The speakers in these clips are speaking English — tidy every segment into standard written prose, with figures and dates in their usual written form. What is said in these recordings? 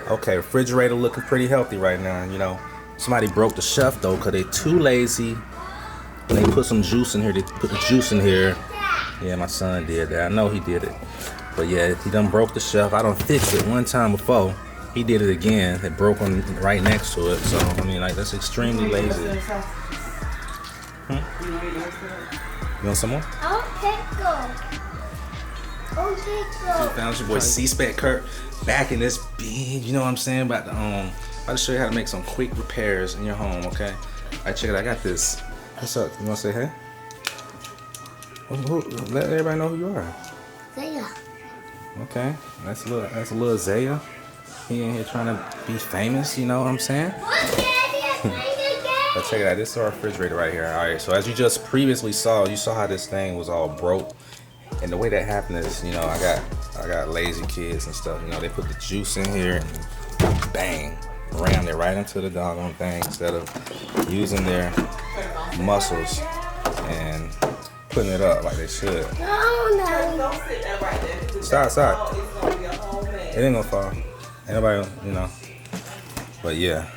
Okay, refrigerator looking pretty healthy right now. You know, somebody broke the shelf though because they too lazy. When they put some juice in here, they put the juice in here. Yeah, my son did that. I know he did it. But yeah, he done broke the shelf. I done fixed it one time before. He did it again. It broke on right next to it. So, I mean, like, that's extremely lazy. You want some more? So found your boy C-Spec Kurt back in this big, you know what I'm saying? About to show you how to make some quick repairs in your home, okay? Alright, check it out. I got this. What's up? You wanna say hey? Let everybody know who you are. Zaya. Okay. That's a little Zaya. He in here trying to be famous, you know what I'm saying? But check it out. This is our refrigerator right here. Alright, so as you just previously saw, you saw how this thing was all broke. And the way that happened is, you know, I got lazy kids and stuff. You know, they put the juice in here and bang, rammed it right into the doggone thing instead of using their muscles and putting it up like they should. No. Stop. It ain't gonna fall. Ain't nobody, you know. But yeah,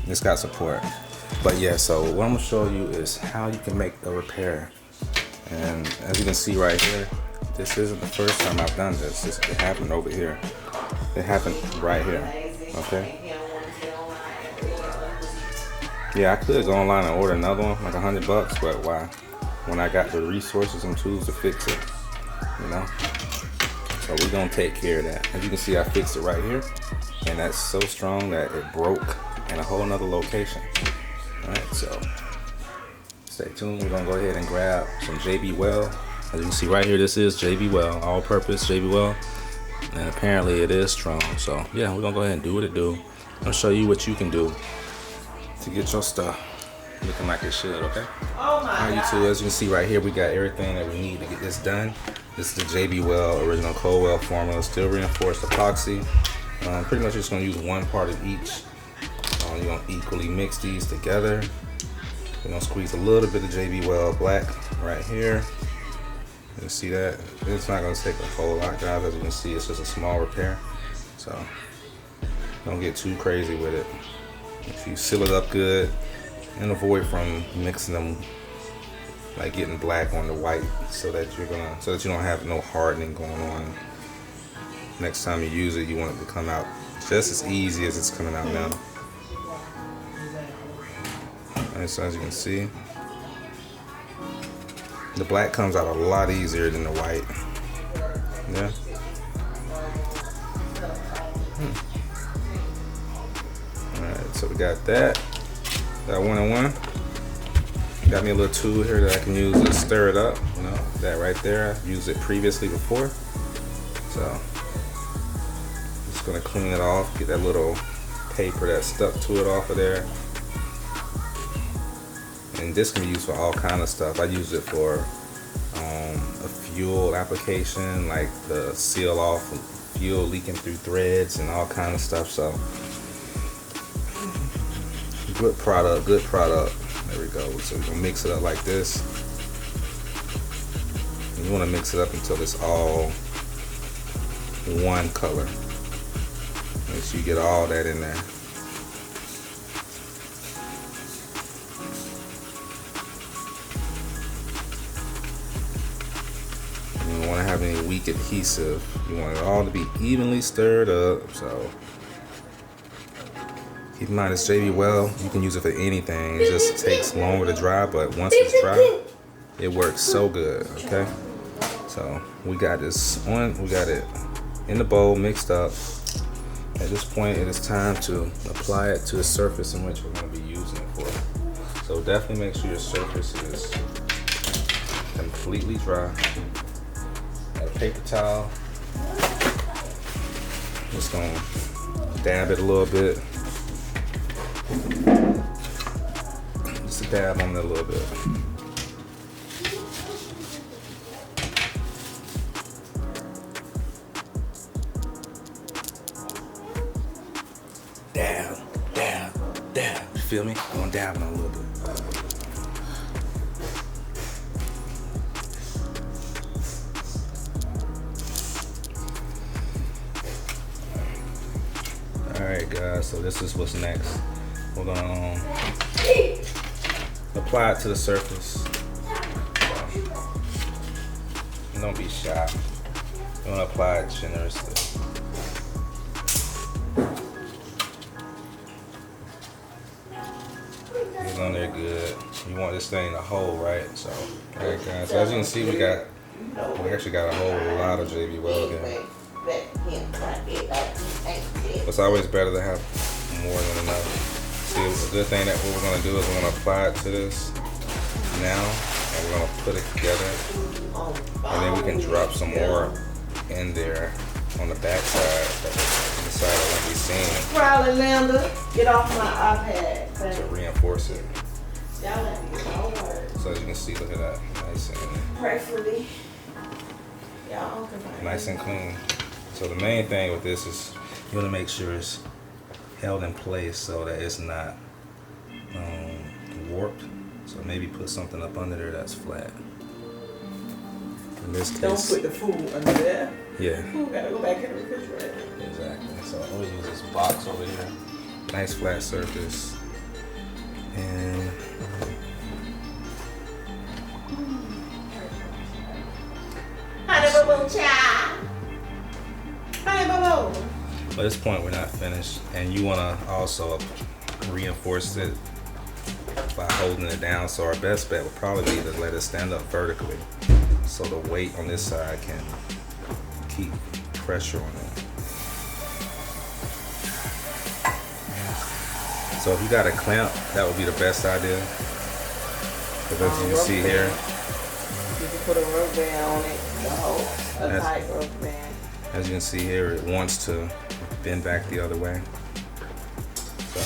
it's got support. But yeah, so what I'm gonna show you is how you can make a repair. And as you can see right here, this isn't the first time I've done this. It happened over here. It happened right here. Okay. Yeah, I could go online and order another one, like $100, but why? When I got the resources and tools to fix it, you know. So we're gonna take care of that. As you can see, I fixed it right here, and that's so strong that it broke in a whole nother location. All right, so. Stay tuned. We're gonna go ahead and grab some JB Well. As you can see right here, this is JB Well, all-purpose JB Well, and apparently it is strong. So yeah, we're gonna go ahead and do what it do. I'm gonna show you what you can do to get your stuff looking like it should. Okay. All right, YouTube. As you can see right here, we got everything that we need to get this done. This is the JB Well original Colwell formula, steel reinforced epoxy. Pretty much just gonna use one part of each. You're gonna equally mix these together. We're gonna squeeze a little bit of JB Well Black right here. You can see that. It's not gonna take a whole lot, guys. As you can see, it's just a small repair. So don't get too crazy with it. If you seal it up good and avoid from mixing them, like getting black on the white, so that you don't have no hardening going on. Next time you use it, you want it to come out just as easy as it's coming out now. And so as you can see, the black comes out a lot easier than the white. Yeah. Alright, so we got that. Got 1 and 1. Got me a little tool here that I can use to stir it up. You know, that right there. I've used it previously before. So just gonna clean it off, get that little paper that stuck to it off of there. And this can be used for all kind of stuff. I use it for a fuel application, like the seal off fuel leaking through threads and all kind of stuff. So good product. There we go. So we're gonna mix it up like this. And you want to mix it up until it's all one color. Make sure you get all that in there. You don't want to have any weak adhesive. You want it all to be evenly stirred up. So keep in mind, it's JB Well. You can use it for anything. It just takes longer to dry, but once it's dry, it works so good. Okay. So we got this on. We got it in the bowl, mixed up. At this point, it is time to apply it to the surface in which we're going to be using it for. So definitely make sure your surface is completely dry. Got a paper towel. Just gonna dab it a little bit. Just a dab on it a little bit. Dab. You feel me? I'm gonna dab it on a little bit. Alright guys, so this is what's next. We're gonna apply it to the surface. Don't be shy. You want to apply it generously. Get on there good. You want this thing to hold, right? So, alright guys. So as you can see, we actually got a whole lot of JB Weld here. It's always better to have more than enough. See, the good thing that what we're gonna do is we're gonna apply it to this now, and we're gonna put it together. And then we can drop some more in there on the back side, the side that won't be seen. Riley Linda, get off my iPad. To reinforce it. Y'all let me get no words. So as you can see, look at that. Pray for me. Y'all Nice and clean. So the main thing with this is you want to make sure it's held in place so that it's not warped. So maybe put something up under there that's flat. In this case, don't put the food under there. Yeah. Food gotta go back in the refrigerator. Exactly. So I'm gonna use this box over here. Nice flat surface. And Honey boo boo child. Honey boo boo. at this point we're not finished, and you wanna also reinforce it by holding it down. So our best bet would probably be to let it stand up vertically, so the weight on this side can keep pressure on it. So if you got a clamp, that would be the best idea. Because as you can see here, You can put a rubber band on it, a tight rubber band. as you can see here, it wants to bend back the other way. So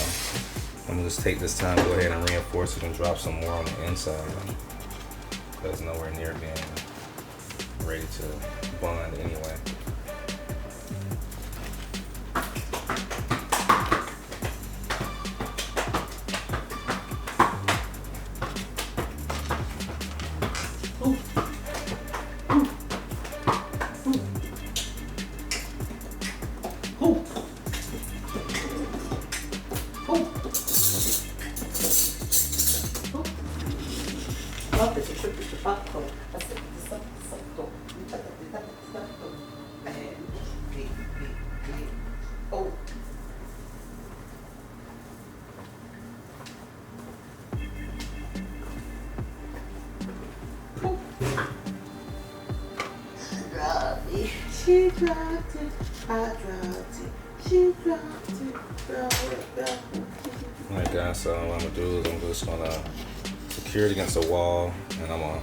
I'm gonna just take this time, go ahead and reinforce it and drop some more on the inside. Because nowhere near being ready to bond anyway. She dropped it, I dropped it, she dropped it, Alright guys, so what I'm gonna do is I'm just gonna secure it against the wall, and I'm gonna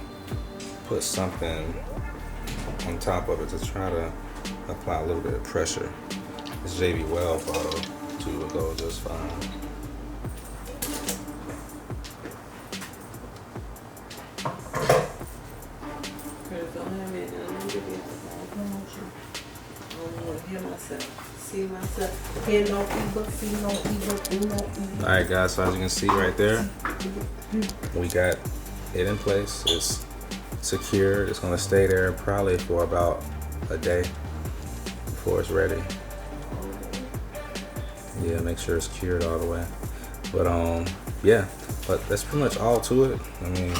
put something on top of it to try to apply a little bit of pressure. This JB Weld bottle too will go just fine. Alright guys, so as you can see right there, we got it in place. It's secure. It's gonna stay there probably for about a day before it's ready. Yeah, make sure it's cured all the way. But yeah, but that's pretty much all to it. I mean,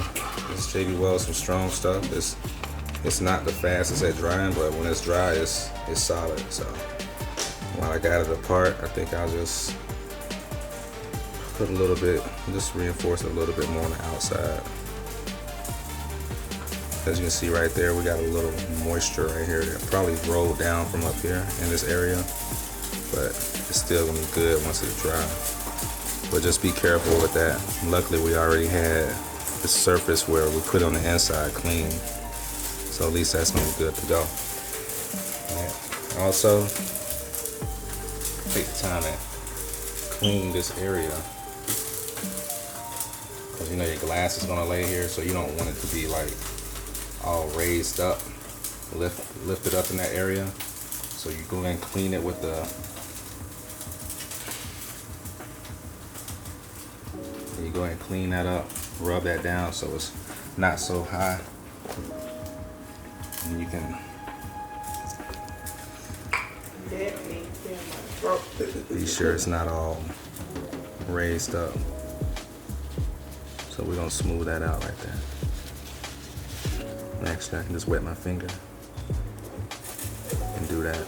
this JB Weld, some strong stuff. It's not the fastest at drying, but when it's dry, it's solid. So while I got it apart, I think I'll just put a little bit, just reinforce it a little bit more on the outside. As you can see right there, we got a little moisture right here that probably rolled down from up here in this area, but it's still gonna be good once it's dry. But just be careful with that. Luckily, we already had the surface where we put on the inside clean, so at least that's gonna be good to go. Alright. Also, take the time and clean this area, because you know your glass is gonna lay here, so you don't want it to be like all raised up, lifted up in that area. So you go and clean it with the, you go ahead and clean that up, rub that down so it's not so high, and you can Be sure it's not all raised up. So we're gonna smooth that out right there. Actually, I can just wet my finger and do that.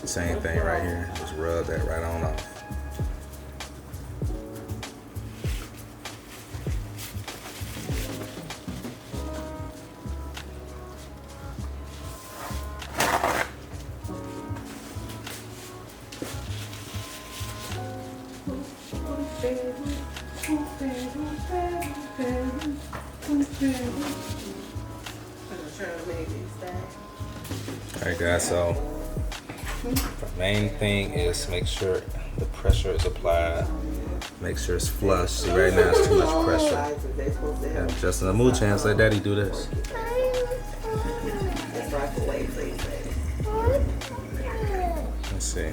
Same thing right here. Just rub that right on off. Alright guys, so the main thing is make sure the pressure is applied. Make sure it's flush. See, right now it's too much pressure. Yeah, Justin, a mood chance, let daddy do this. Let's see.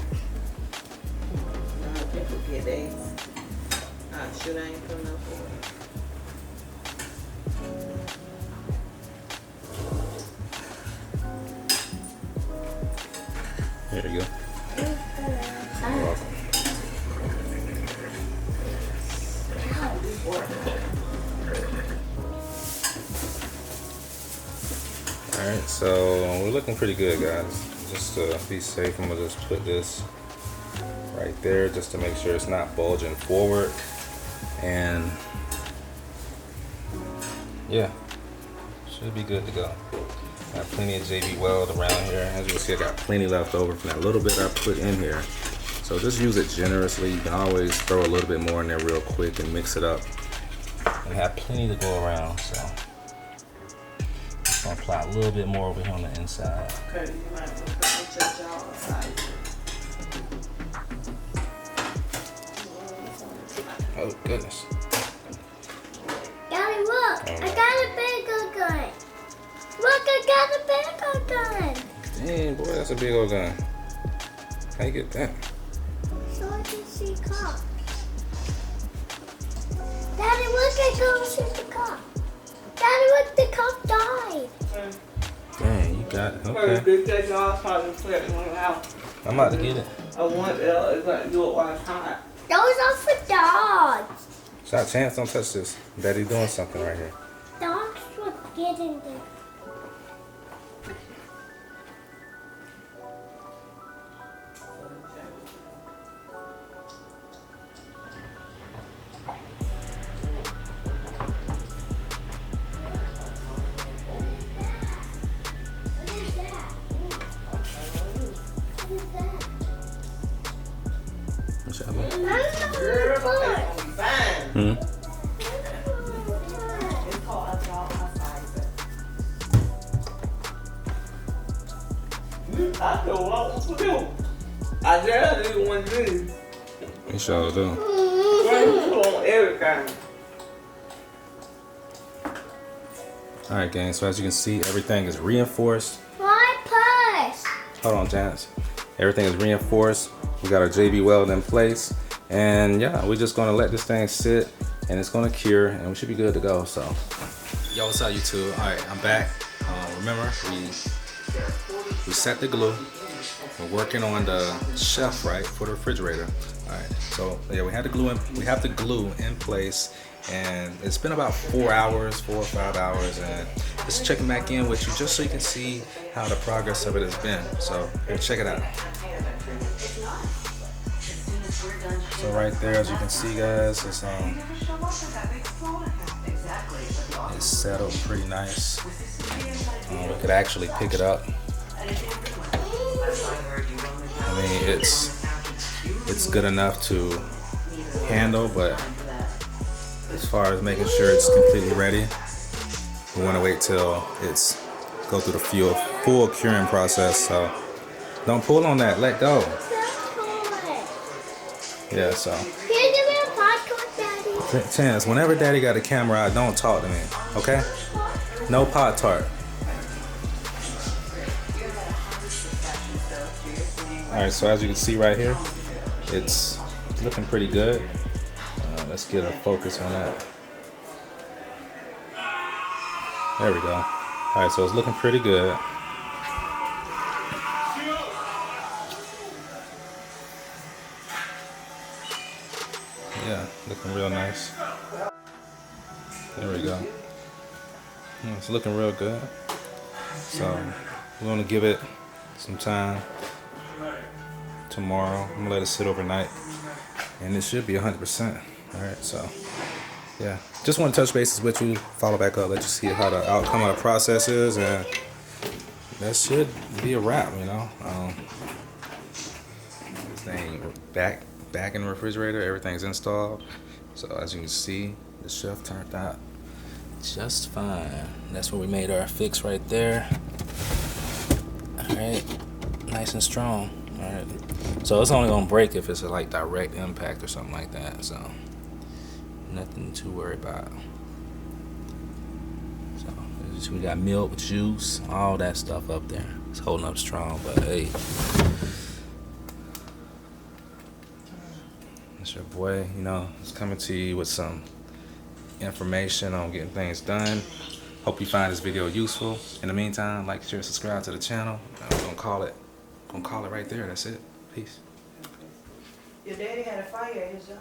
There you go. You're welcome. Alright, so we're looking pretty good, guys. Just to be safe, I'm gonna just put this right there just to make sure it's not bulging forward. And yeah, should be good to go. Got plenty of JB Weld around here. As you can see, I got plenty left over from that little bit I put in here. So just use it generously. You can always throw a little bit more in there real quick and mix it up. And have plenty to go around, so. I'm gonna apply a little bit more over here on the inside. Okay, you might want to put your jaw aside. Oh goodness. Daddy, look! I got a bigger gun! Look, I got a bigger gun! Dang, boy, that's a big old gun. How you get that? So I can see cops. Daddy, look, I go shoot the cop. Daddy, look, the cop died. Dang, you got it. Okay. I'm about to get it. I want to do it while it's hot. Those are for dogs. Shot Chance, don't touch this. Daddy doing something right here. Dogs would get in there. What's happening? Fine. Hmm? It's called a jaw aside. I know what to do. I just didn't want to do this. You sure do. On everything. Alright, gang, so as you can see, everything is reinforced. My purse. Hold on, Chance. Everything is reinforced. We got our JB Weld in place. And yeah, we're just gonna let this thing sit and it's gonna cure and we should be good to go, so. Yo, what's up, YouTube? All right, I'm back. Remember, we set the glue. We're working on the shelf, right, for the refrigerator. All right, so yeah, we have the glue in place, and it's been about 4 or 5 hours, and just checking back in with you just so you can see how the progress of it has been. So here, check it out. So right there, as you can see, guys, it's settled pretty nice. We could actually pick it up. I mean, it's good enough to handle, but as far as making sure it's completely ready, we want to wait till it's go through the full curing process. So don't pull on that, let go. Yeah, so. Can you give me a popcorn, Daddy? Chance, whenever Daddy got a camera out, don't talk to me, okay? No pot tart. Alright, so as you can see right here, it's looking pretty good. Let's get a focus on that. There we go. Alright, so it's looking pretty good. Yeah, looking real nice. There we go. It's looking real good. So we're gonna give it some time tomorrow. I'm gonna let it sit overnight, and it should be 100%. All right, so yeah, just want to touch bases with you, follow back up, let you see how the outcome of the process is, and that should be a wrap. You know, this thing back in the refrigerator, everything's installed. So as you can see, the shelf turned out just fine. That's where we made our fix right there. All right, nice and strong. All right, so it's only gonna break if it's a like direct impact or something like that. So nothing to worry about. So we got milk, juice, all that stuff up there. It's holding up strong, but hey, it's your boy. You know, it's coming to you with some information on getting things done. Hope you find this video useful. In the meantime, like, share, subscribe to the channel. I'm gonna call it right there. That's it. Peace. Your daddy had a fire at his job.